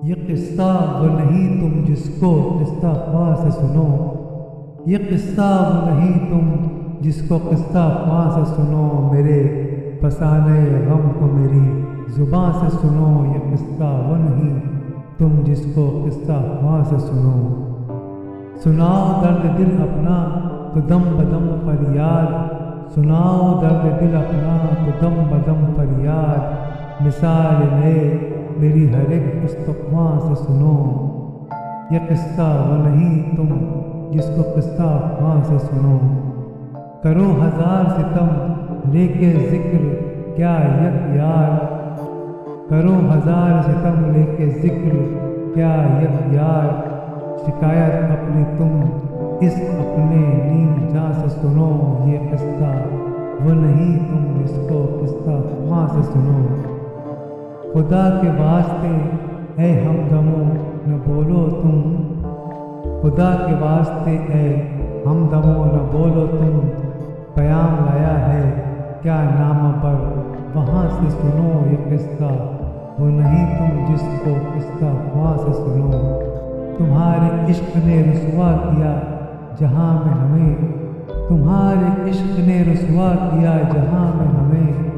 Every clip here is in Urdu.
یہ قصہ وہ نہیں تم جس کو قصہ خواہ سے سنو، یہ قصہ وہ نہیں تم جس کو قصہ خواہ سے سنو، میرے فسانے غم کو میری زباں سے سنو، یہ قصہ وہ نہیں تم جس کو قصہ خواہ سے سنو۔ سناؤ درد دل اپنا تو دم بدم فریاد، سناؤ درد دل اپنا تو دم بدم فریاد، مثال نئے میری ہر ایک استقواں سے سنو، یہ قصہ وہ نہیں تم جس کو قصہ خواہ سے سنو۔ کرو ہزار ستم لے کے ذکر کیا یک یار، کرو ہزار ستم لے کے ذکر کیا یک یار، شکایت اپنی تم اس اپنے نیم جاں سے سنو، یہ قصہ وہ نہیں تم جس کو قصہ خواہ سے سنو۔ خدا کے واسطے اے ہمدمو نہ بولو تم، خدا کے واسطے اے ہمدمو نہ بولو تم، پیام لایا ہے کیا نامہ پر وہاں سے سنو، یہ قصہ وہ نہیں تم جس کو قصہ خواہ سے سنو۔ تمہارے عشق نے رسوا کیا جہاں میں ہمیں، تمہارے عشق نے رسوا کیا جہاں میں ہمیں،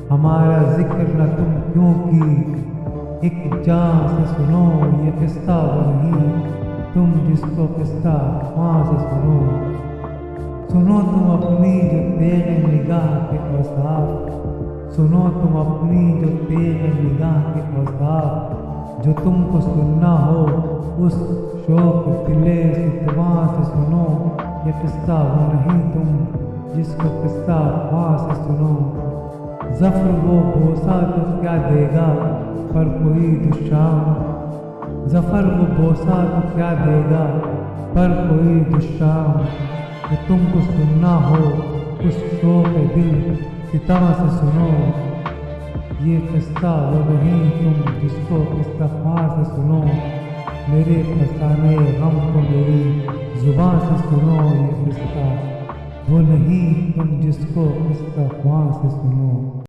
ہمارا ذکر نہ تم کیوں کی ایک جان سے سنو، یہ قصہ وہ نہیں تم جس کو قصہ خواہ سے سنو۔ سنو تم اپنی جو تیغ نگاہ کے اوصاف، سنو تم اپنی جو تیغ نگاہ کے اوصاف، جو تم کو سننا ہو اس شوق دل ستواں سے سنو، یہ قصہ وہ نہیں تم جس کو قصہ خواہ سے سنو۔ ظفر وہ بوسہ تو کیا دے گا پر کوئی دشام، ظفر وہ بوسہ تو کیا دے گا پر کوئی دشام، کہ تم کو سننا ہو اس شوق دل ستم سے سنو، یہ قصہ وہ نہیں تم جس کو قصہ خواہ سے سنو، میرے فسانے غم کو میری زباں سے سنو، یہ قصہ وہ نہیں تم جس کو قصہ خواہ سے سنو۔